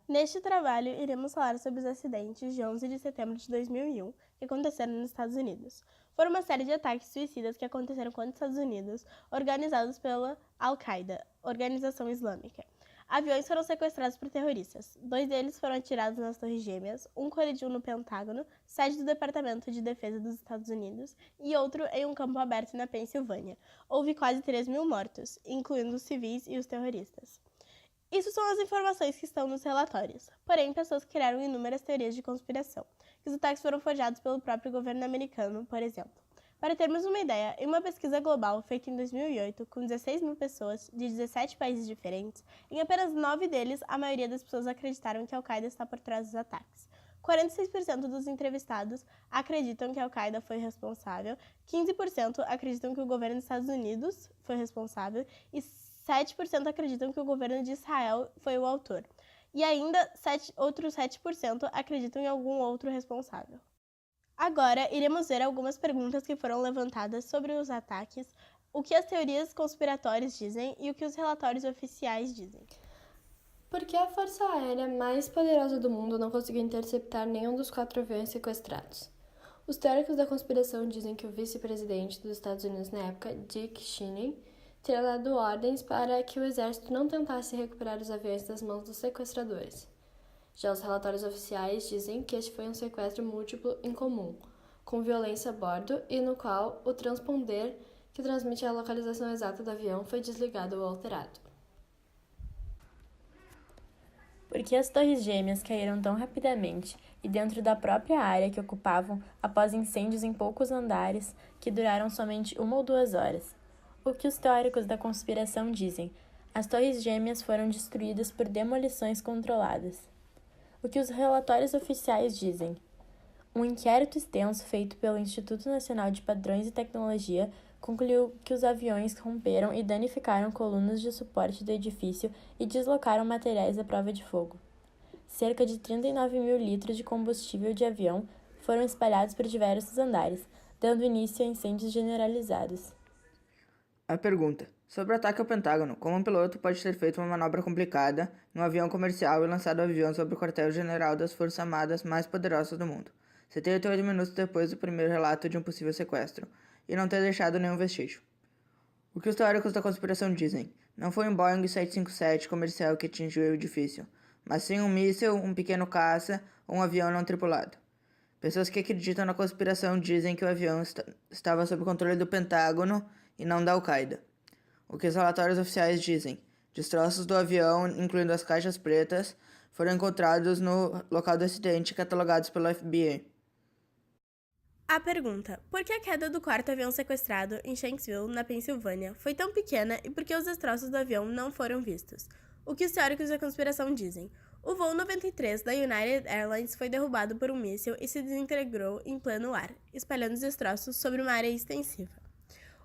Neste trabalho, iremos falar sobre os acidentes de 11 de setembro de 2001 que aconteceram nos Estados Unidos. Foram uma série de ataques suicidas que aconteceram contra os Estados Unidos, organizados pela Al-Qaeda, organização islâmica. Aviões foram sequestrados por terroristas. 2 deles foram atirados nas Torres Gêmeas, um colidiu no Pentágono, sede do Departamento de Defesa dos Estados Unidos, e outro em um campo aberto na Pensilvânia. Houve quase 3.000 mortos, incluindo os civis e os terroristas. Isso são as informações que estão nos relatórios. Porém, pessoas criaram inúmeras teorias de conspiração, que os ataques foram forjados pelo próprio governo americano, por exemplo. Para termos uma ideia, em uma pesquisa global feita em 2008, com 16.000 pessoas de 17 países diferentes, em apenas 9 deles, a maioria das pessoas acreditaram que a Al-Qaeda está por trás dos ataques. 46% dos entrevistados acreditam que a Al-Qaeda foi responsável, 15% acreditam que o governo dos Estados Unidos foi responsável e 7% acreditam que o governo de Israel foi o autor. E ainda outros 7% acreditam em algum outro responsável. Agora, iremos ver algumas perguntas que foram levantadas sobre os ataques, o que as teorias conspiratórias dizem e o que os relatórios oficiais dizem. Por que a força aérea mais poderosa do mundo não conseguiu interceptar nenhum dos 4 aviões sequestrados? Os teóricos da conspiração dizem que o vice-presidente dos Estados Unidos na época, Dick Cheney, teria dado ordens para que o exército não tentasse recuperar os aviões das mãos dos sequestradores. Já os relatórios oficiais dizem que este foi um sequestro múltiplo incomum, com violência a bordo e no qual o transponder que transmite a localização exata do avião foi desligado ou alterado. Por que as Torres Gêmeas caíram tão rapidamente e dentro da própria área que ocupavam após incêndios em poucos andares que duraram somente 1 ou 2 horas? O que os teóricos da conspiração dizem? As Torres Gêmeas foram destruídas por demolições controladas. O que os relatórios oficiais dizem? Um inquérito extenso feito pelo Instituto Nacional de Padrões e Tecnologia concluiu que os aviões romperam e danificaram colunas de suporte do edifício e deslocaram materiais à prova de fogo. Cerca de 39.000 litros de combustível de avião foram espalhados por diversos andares, dando início a incêndios generalizados. A pergunta: sobre o ataque ao Pentágono, como um piloto pode ter feito uma manobra complicada em um avião comercial e lançado o avião sobre o quartel-general das Forças Armadas mais poderosas do mundo, 78 minutos depois do primeiro relato de um possível sequestro, e não ter deixado nenhum vestígio? O que os teóricos da conspiração dizem? Não foi um Boeing 757 comercial que atingiu o edifício, mas sim um míssil, um pequeno caça ou um avião não tripulado. Pessoas que acreditam na conspiração dizem que o avião estava sob controle do Pentágono e não da Al-Qaeda. O que os relatórios oficiais dizem? Destroços do avião, incluindo as caixas pretas, foram encontrados no local do acidente e catalogados pelo FBI. A pergunta: por que a queda do 4º avião sequestrado em Shanksville, na Pensilvânia, foi tão pequena e por que os destroços do avião não foram vistos? O que os teóricos da conspiração dizem? O voo 93 da United Airlines foi derrubado por um míssil e se desintegrou em pleno ar, espalhando os destroços sobre uma área extensiva.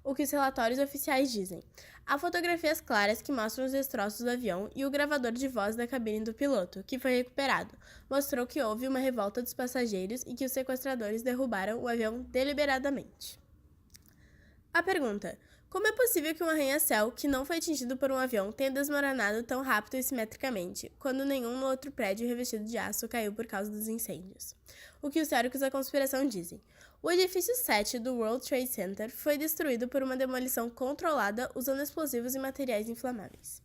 O que os relatórios oficiais dizem? Há fotografias claras que mostram os destroços do avião e o gravador de voz da cabine do piloto, que foi recuperado, mostrou que houve uma revolta dos passageiros e que os sequestradores derrubaram o avião deliberadamente. A pergunta: como é possível que um arranha-céu que não foi atingido por um avião tenha desmoronado tão rápido e simetricamente, quando nenhum outro prédio revestido de aço caiu por causa dos incêndios? O que os teóricos da conspiração dizem? O edifício 7 do World Trade Center foi destruído por uma demolição controlada usando explosivos e materiais inflamáveis.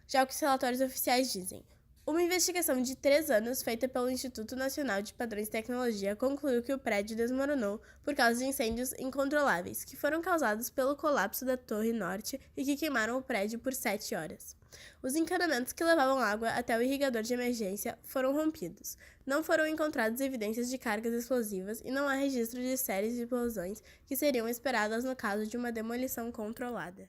Já o que os relatórios oficiais dizem? Uma investigação de 3 anos feita pelo Instituto Nacional de Padrões de Tecnologia concluiu que o prédio desmoronou por causa de incêndios incontroláveis, que foram causados pelo colapso da Torre Norte e que queimaram o prédio por 7 horas. Os encanamentos que levavam água até o irrigador de emergência foram rompidos. Não foram encontradas evidências de cargas explosivas e não há registro de séries de explosões que seriam esperadas no caso de uma demolição controlada.